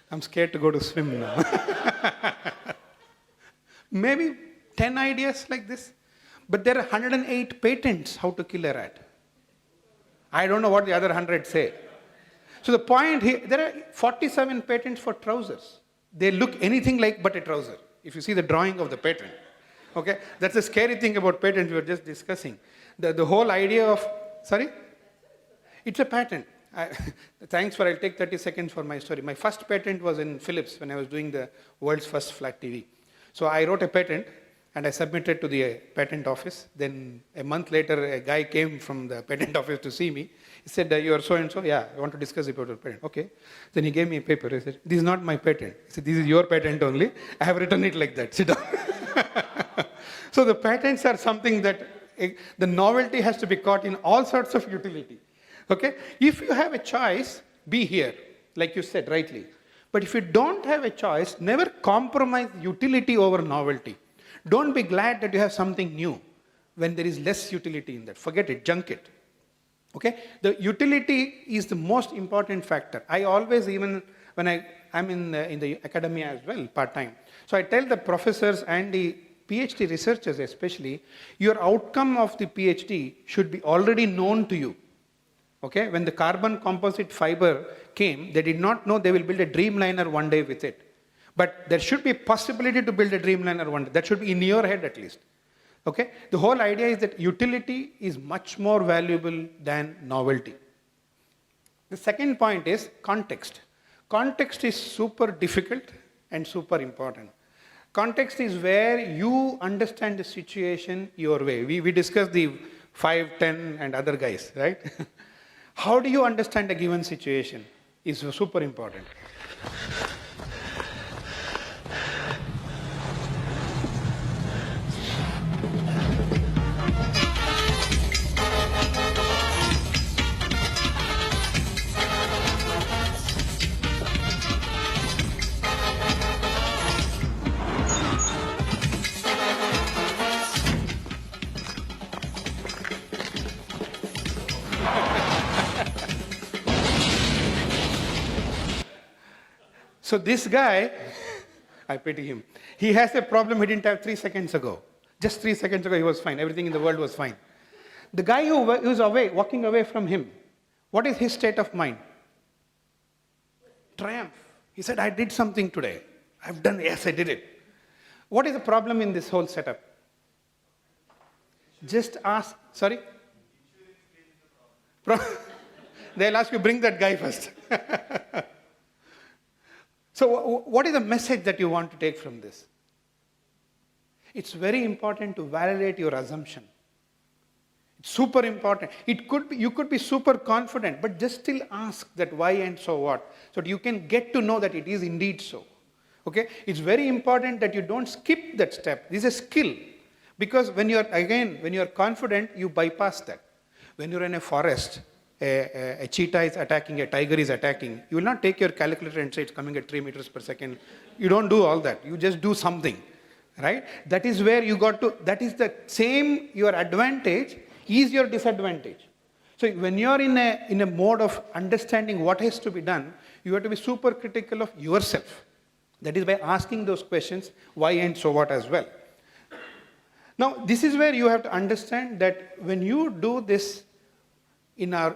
I'm scared to go to swim now. Maybe 10 ideas like this. But there are 108 patents how to kill a rat. I don't know what the other 100 say. So the point here, there are 47 patents for trousers. They look anything like but a trouser, if you see the drawing of the patent. Okay? That's the scary thing about patents we were just discussing. The whole idea of, sorry? It's a patent. Thanks I'll take 30 seconds for my story. My first patent was in Philips when I was doing the world's first flat TV. So I wrote a patent and I submitted to the patent office. Then a month later, a guy came from the patent office to see me. He said, you are so and so. Yeah, I want to discuss about your patent. Okay. Then he gave me a paper. He said, this is not my patent. He said, this is your patent only. I have written it like that. Sit down. So the patents are something that the novelty has to be caught in all sorts of utility. Okay. If you have a choice, be here, like you said rightly. But if you don't have a choice, never compromise utility over novelty. Don't be glad that you have something new when there is less utility in that. Forget it, junk it. Okay? The utility is the most important factor. I always, even when I'm in the academia as well, part-time. So I tell the professors and the PhD researchers especially, your outcome of the PhD should be already known to you. Okay, when the carbon composite fiber came, they did not know they will build a Dreamliner one day with it. But there should be a possibility to build a Dreamliner one day. That should be in your head at least. Okay, the whole idea is that utility is much more valuable than novelty. The second point is context. Context is super difficult and super important. Context is where you understand the situation your way. We discussed the 5, 10 and other guys, right? How do you understand a given situation is super important. So this guy, I pity him, he has a problem he didn't have 3 seconds ago. Just 3 seconds ago he was fine, everything in the world was fine. The guy who was away, walking away from him, what is his state of mind? Triumph. He said, I did something today. I've done, yes, I did it. What is the problem in this whole setup? Just ask, sorry? They'll ask you, bring that guy first. So what is the message that you want to take from this? It's very important to validate your assumption. It's super important. You could be super confident, but just still ask that why and so what, so that you can get to know that it is indeed so. Okay? It's very important that you don't skip that step. This is a skill. Because when you're confident, you bypass that. When you're in a forest, a cheetah is attacking, a tiger is attacking, you will not take your calculator and say it's coming at 3 meters per second. You don't do all that. You just do something, right? That is where you got to, that is the same, your advantage is your disadvantage. So when you're in a mode of understanding what has to be done, you have to be super critical of yourself. That is by asking those questions, why and so what as well. Now, this is where you have to understand that when you do this, I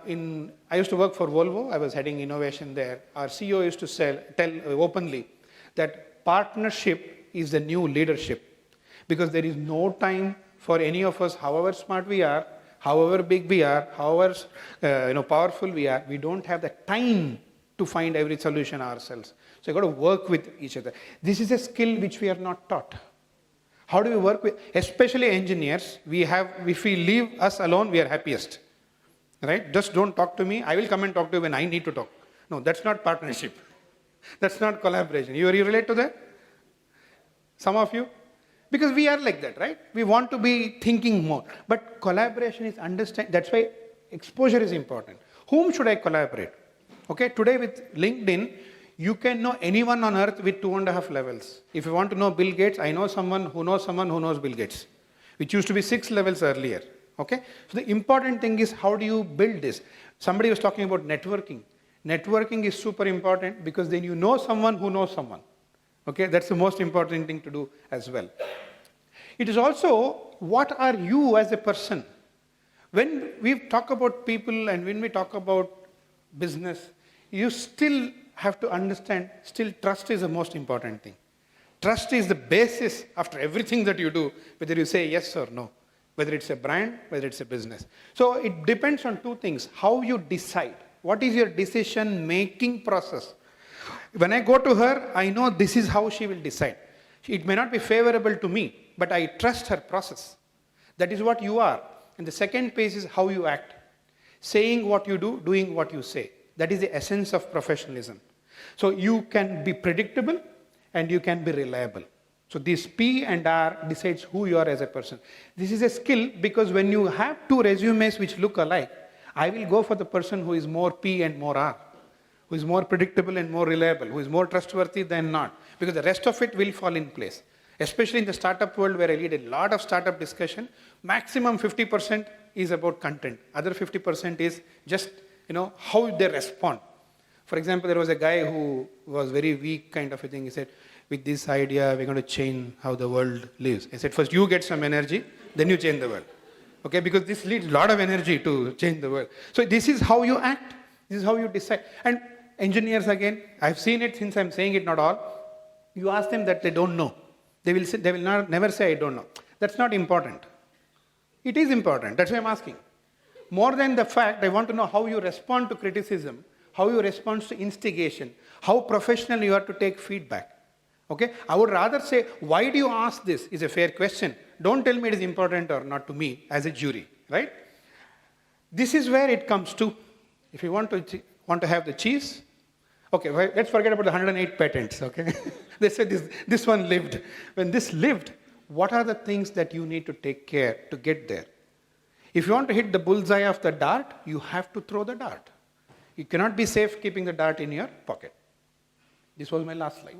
used to work for Volvo, I was heading innovation there. Our CEO used to tell openly that partnership is the new leadership, because there is no time for any of us, however smart we are, however big we are, however powerful we are, we don't have the time to find every solution ourselves. So you've got to work with each other. This is a skill which we are not taught. How do we work with, especially engineers, if we leave us alone, we are happiest. Right? Just don't talk to me. I will come and talk to you when I need to talk. No, that's not partnership. That's not collaboration. You relate to that? Some of you? Because we are like that, right? We want to be thinking more. But collaboration is understand. That's why exposure is important. Whom should I collaborate? Okay, today with LinkedIn, you can know anyone on earth with 2.5 levels. If you want to know Bill Gates, I know someone who knows Bill Gates, which used to be 6 levels earlier. Okay? So the important thing is, how do you build this? Somebody was talking about networking. Networking is super important because then you know someone who knows someone. Okay? That's the most important thing to do as well. It is also, what are you as a person? When we talk about people and when we talk about business, you still have to understand, still trust is the most important thing. Trust is the basis after everything that you do, whether you say yes or no. Whether it's a brand, whether it's a business. So it depends on 2 things. How you decide. What is your decision-making process? When I go to her, I know this is how she will decide. It may not be favorable to me, but I trust her process. That is what you are. And the second phase is how you act. Saying what you do, doing what you say. That is the essence of professionalism. So you can be predictable and you can be reliable. So this P and R decides who you are as a person. This is a skill because when you have two resumes which look alike, I will go for the person who is more P and more R, who is more predictable and more reliable, who is more trustworthy than not, because the rest of it will fall in place. Especially in the startup world where I lead a lot of startup discussion, maximum 50% is about content. Other 50% is just, how they respond. For example, there was a guy who was very weak kind of a thing. He said, with this idea, we're going to change how the world lives. I said, first you get some energy, then you change the world. Okay, because this needs a lot of energy to change the world. So this is how you act. This is how you decide. And engineers again, I've seen it since I'm saying it, not all. You ask them that they don't know. They will say, never say I don't know. That's not important. It is important. That's why I'm asking. More than the fact, I want to know how you respond to criticism, how you respond to instigation, how professional you are to take feedback. Okay? I would rather say, why do you ask this? Is a fair question. Don't tell me it is important or not to me as a jury, right? This is where it comes to. If you want to have the cheese, okay, well, let's forget about the 108 patents, okay? They said this one lived. When this lived, what are the things that you need to take care to get there? If you want to hit the bullseye of the dart, you have to throw the dart. You cannot be safe keeping the dart in your pocket. This was my last slide.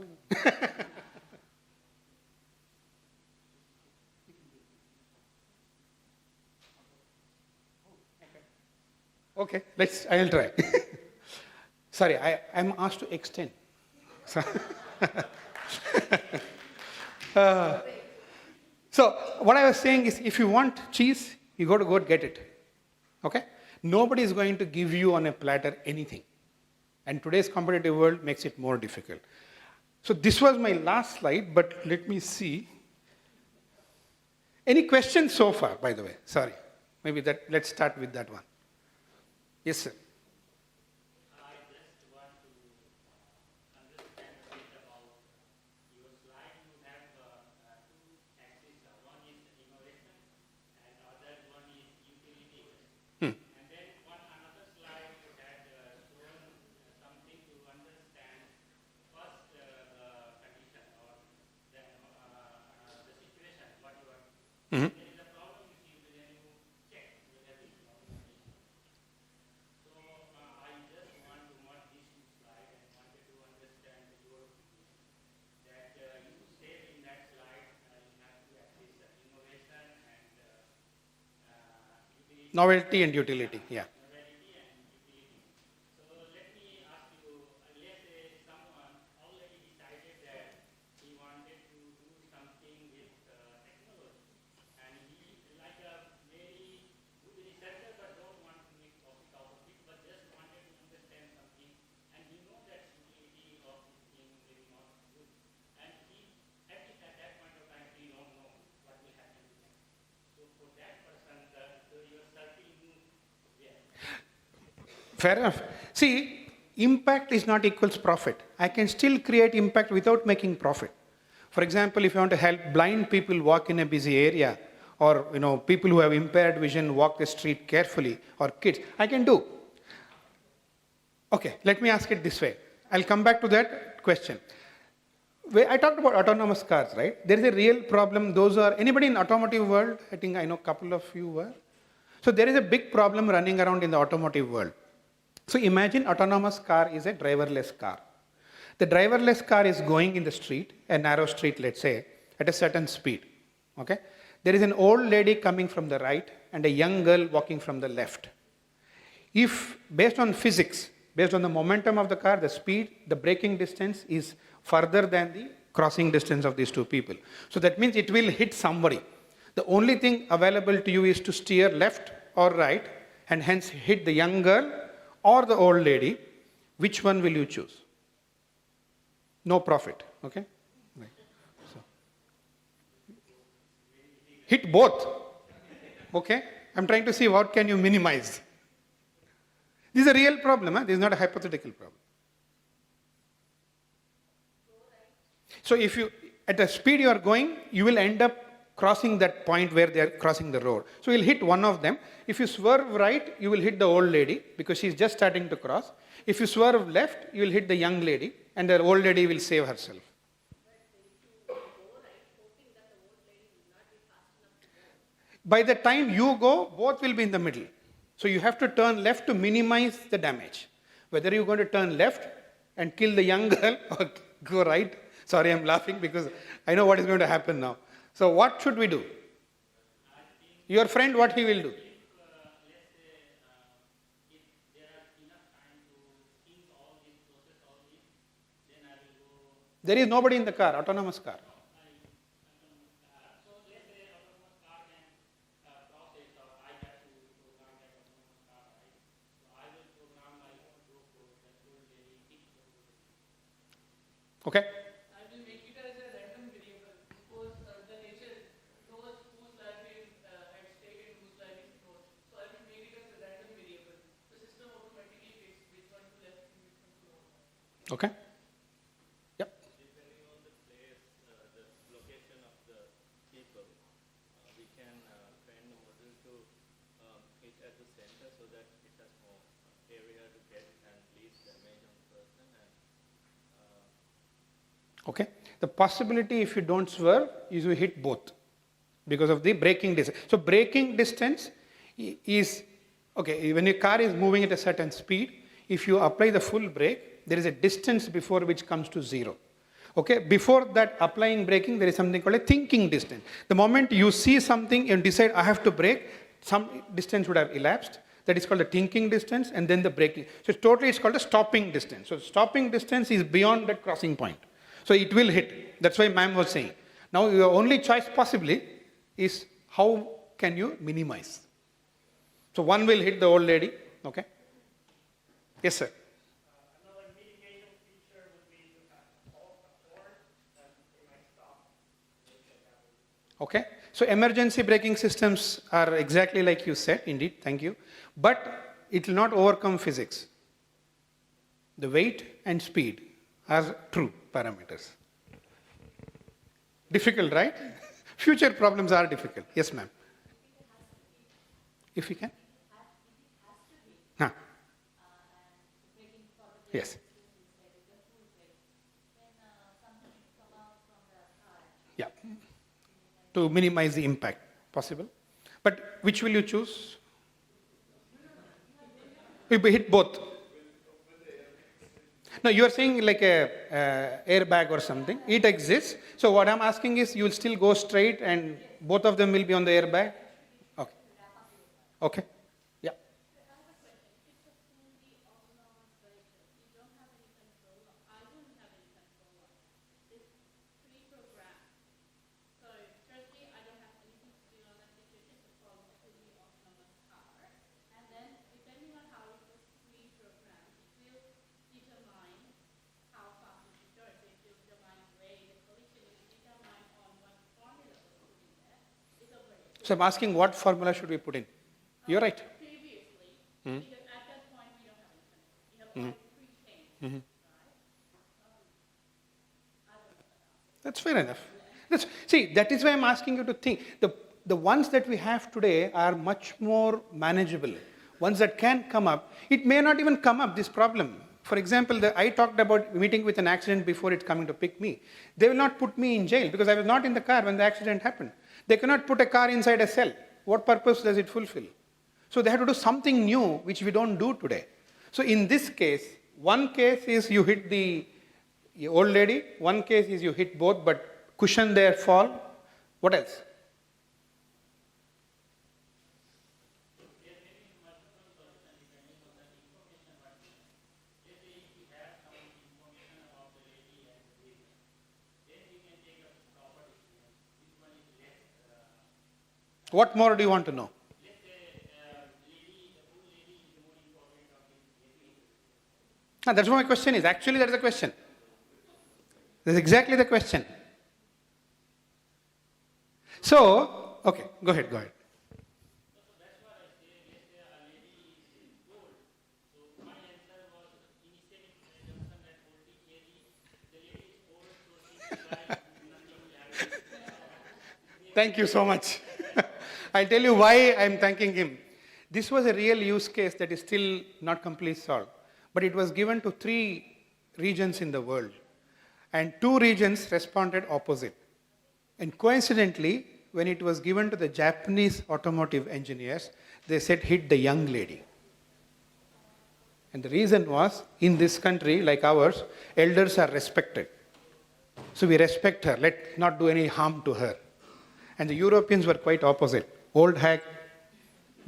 Okay, I'll try. Sorry, I'm asked to extend. So what I was saying is, if you want cheese, you got to go get it. Okay? Nobody is going to give you on a platter anything. And today's competitive world makes it more difficult. So this was my last slide, but let me see. Any questions so far, by the way? Sorry. Maybe let's start with that one. Yes, sir. I just want to understand a bit about your slide. You have two axes. One is innovation and other one is utility. And then on another slide you had shown something to understand first the condition or the situation, what you are. There is a problem which is when you check whether this problem is. So I just want to mark these two slides and wanted to understand your opinion. That you said in that slide you have to access innovation and utility. Novelty and utility, yeah. Novelty and utility. So let me ask you, let's say someone already decided that he wanted to do something with technology. And he like a very good researcher but don't want to make profit out of it, but just wanted to understand something, and he knows that utility of this thing may be not good. And he, at that point of time, he don't know what will happen to him. So for that person, your circle moves there. Fair enough. See, impact is not equals profit. I can still create impact without making profit. For example, if you want to help blind people walk in a busy area, or people who have impaired vision walk the street carefully, or kids, I can do. Okay, let me ask it this way. I'll come back to that question. I talked about autonomous cars, right? There is a real problem. Anybody in automotive world? I think I know a couple of you were. So there is a big problem running around in the automotive world. So imagine autonomous car is a driverless car. The driverless car is going in the street, a narrow street, let's say, at a certain speed. Okay? There is an old lady coming from the right and a young girl walking from the left. If, based on physics, based on the momentum of the car, the speed, the braking distance is further than the crossing distance of these two people. So that means it will hit somebody. The only thing available to you is to steer left or right and hence hit the young girl or the old lady. Which one will you choose? No profit, okay? Right. So, hit both, okay? I'm trying to see what can you minimize. This is a real problem, this is not a hypothetical problem. So if you, at the speed you are going, you will end up crossing that point where they are crossing the road. So you'll hit one of them. If you swerve right, you will hit the old lady because she's just starting to cross. If you swerve left, you will hit the young lady and the old lady will save herself. By the time you go, both will be in the middle. So you have to turn left to minimize the damage. Whether you're going to turn left and kill the young girl or go right. Sorry, I'm laughing because I know what is going to happen now. So what should we do? Your friend, what he will do? There is nobody in the car, autonomous car. Okay? I will make it as a random variable because the nature knows whose life is at stake and whose life is not. So I will make it as a random variable. The system automatically picks which one to left and which one to right. Okay? Yep. Depending on the place, the location of the people, we can train the model to hit at the center so that it has more area to get and least damage on the person. Okay? The possibility if you don't swerve is you hit both because of the braking distance. So braking distance is, okay, when your car is moving at a certain speed, if you apply the full brake, there is a distance before which comes to zero. Okay, before that applying braking, there is something called a thinking distance. The moment you see something and decide I have to brake, some distance would have elapsed. That is called the thinking distance and then the braking. So totally it's called a stopping distance. So stopping distance is beyond that crossing point. So it will hit. That's why ma'am was saying. Now your only choice possibly is how can you minimize. So one will hit the old lady. Okay. Yes, sir. Another mitigation feature would be to have hold a cord and they might stop. Okay. So emergency braking systems are exactly like you said, indeed, thank you. But it will not overcome physics. The weight and speed are true parameters. Difficult, right? Future problems are difficult. Yes, ma'am. If we can? Huh. Yes. Yeah. To minimize the impact. Possible. But which will you choose? We hit both. No, you are saying like a airbag or something. It exists. So what I'm asking is, you will still go straight and both of them will be on the airbag? Okay. Okay. Yeah. So I'm asking what formula should we put in? You're right. Previously, because at that point we don't have any control. We have pre-trained. That's fair enough. See, that is why I'm asking you to think. The ones that we have today are much more manageable. Ones that can come up. It may not even come up, this problem. For example, I talked about meeting with an accident before it coming to pick me. They will not put me in jail because I was not in the car when the accident happened. They cannot put a car inside a cell. What purpose does it fulfill? So they have to do something new which we don't do today. So in this case, one case is you hit the old lady, one case is you hit both but cushion their fall. What else? What more do you want to know? That's what my question is. Actually, that's the question. That's exactly the question. So, okay, go ahead. Thank you so much. I'll tell you why I'm thanking him. This was a real use case that is still not completely solved. But it was given to 3 regions in the world. And 2 regions responded opposite. And coincidentally, when it was given to the Japanese automotive engineers, they said hit the young lady. And the reason was, in this country, like ours, elders are respected. So we respect her, let's not do any harm to her. And the Europeans were quite opposite. Old hag,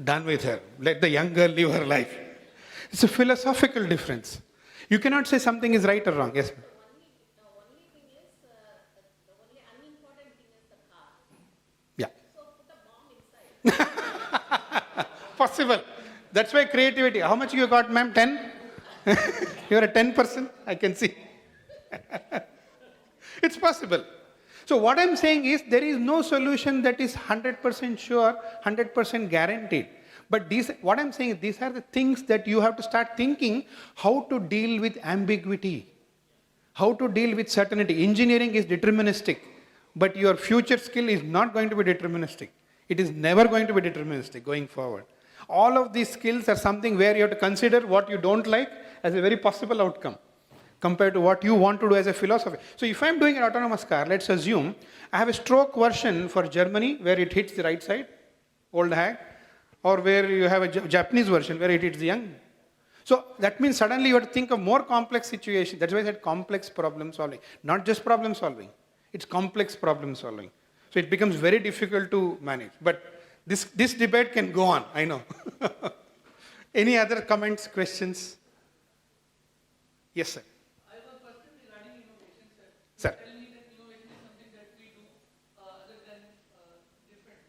done with her. Let the young girl live her life. It's a philosophical difference. You cannot say something is right or wrong. Yes, ma'am. The only thing is, the only unimportant thing is the car. Yeah. So put a bomb inside. Possible. That's why creativity. How much you got, ma'am? 10? You're a 10 person? I can see. It's possible. So what I'm saying is there is no solution that is 100% sure, 100% guaranteed. But what I'm saying is these are the things that you have to start thinking how to deal with ambiguity, how to deal with certainty. Engineering is deterministic, but your future skill is not going to be deterministic. It is never going to be deterministic going forward. All of these skills are something where you have to consider what you don't like as a very possible outcome compared to what you want to do as a philosophy. So if I'm doing an autonomous car, let's assume I have a stroke version for Germany where it hits the right side, old hag, or where you have a Japanese version where it hits the young. So that means suddenly you have to think of more complex situations. That's why I said complex problem solving. Not just problem solving. It's complex problem solving. So it becomes very difficult to manage. But this debate can go on, I know. Any other comments, questions? Yes, sir. I have a question regarding innovation, sir. Sir. Tell me that innovation is something that we do other than different.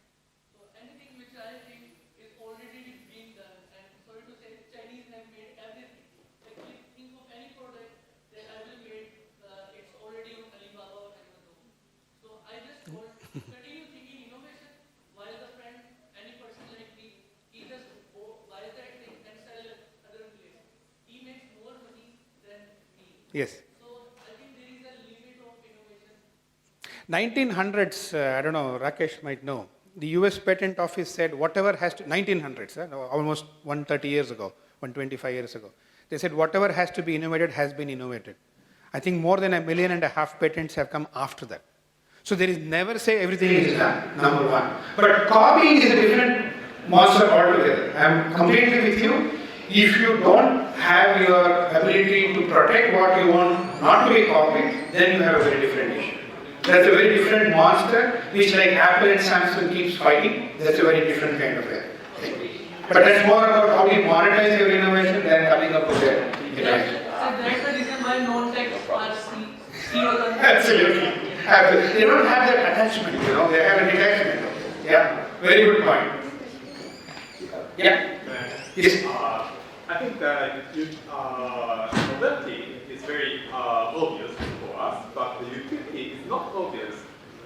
So anything which I think is already being done, and sorry to say, Chinese have made everything. Like think of any product that I will made, it's already on Alibaba or Amazon. So I just want to continue thinking innovation while the friend, any person like me, he just buys that thing and sell it other place. He makes more money than me. Yes. So I think there is a limit of innovation. 1900s, I don't know, Rakesh might know. The US Patent Office said whatever has to, 1900s, almost 130 years ago, 125 years ago. They said whatever has to be innovated has been innovated. I think more than 1.5 million patents have come after that. So there is never say everything is done, number one. But copying is a different monster altogether. I am completely with you. If you don't have your ability to protect what you want not to be copied, then you have a very different issue. That's a very different monster, which like Apple and Samsung keeps fighting. That's a very different kind of thing. But that's more about how you monetize your innovation than coming up with it. So that's the reason why non-tech are CEOs are Absolutely. Absolutely. They don't have that attachment, they have a detachment. Yeah, very good point. Yeah. Yes. I think that novelty is very obvious for us, but the utility is not obvious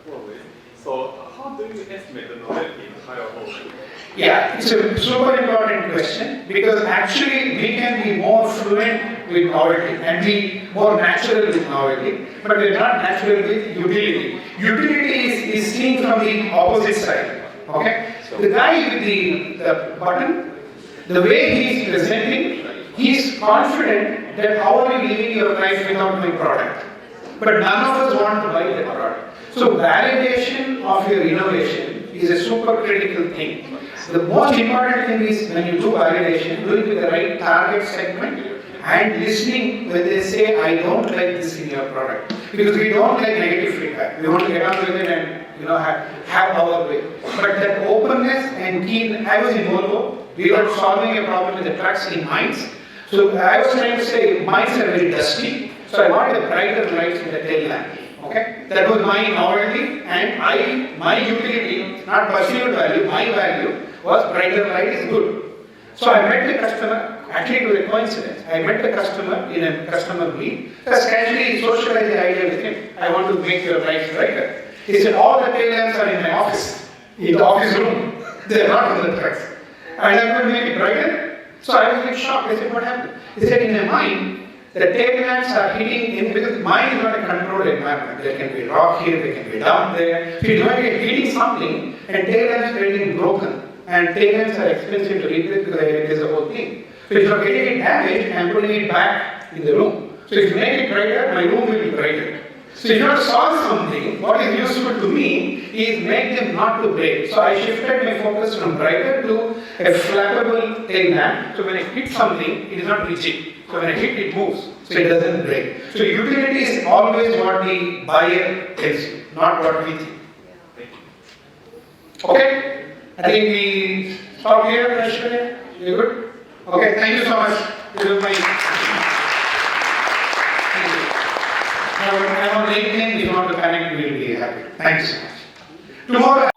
always. So how do you estimate the novelty in higher order? Yeah, it's a super important question because actually we can be more fluent with novelty and be more natural with novelty, but we're not natural with utility. Utility is seen from the opposite side. Okay? The guy with the button, the way he is presenting, he is confident that how are you living your life without my product. But none of us want to buy that product. So validation of your innovation is a super critical thing. The most important thing is when you do validation, do it with the right target segment and listening when they say, I don't like this in your product. Because we don't like negative feedback. We want to get on with it and have our way. But that openness and keen, I was in Volvo, we were solving a problem with the trucks in mines. So I was trying to say, mines are very dusty, so I wanted brighter lights in the tail lamp. Okay? That was my novelty and my utility, not perceived value, my value was brighter light is good. So I met the customer, actually it was a coincidence. I met the customer in a customer meet, just casually socialized the idea with him. I want to make your life brighter. He said, all the tail lamps are in my office, in the office room. They are not on the trucks. And I'm going to make it brighter. So I was a bit shocked. I said, what happened? He said, in my mind, The tail lamps are hitting in because mine is not a controlled environment. There can be rock here, there can be down there. So it's going to be hitting something and tail lamps are getting broken. And tail lamps are expensive to replace because it is the whole thing. So if you're getting it damaged, I'm putting it back in the room. So if you make it brighter, my room will be brighter. So if you want to solve something, what is useful to me is make them not to break. So I shifted my focus from brighter to a flappable tail lamp. So when I hit something, it is not rigid. So when I hit, it moves. So it doesn't break. So utility is always what the buyer tells you, not what we think. Okay? I think we stop here, Ashwini. You good? Okay, thank you so much. This is my. Thank you. I'm on LinkedIn. If you want to connect, we'll be happy. Thank you so much. Tomorrow.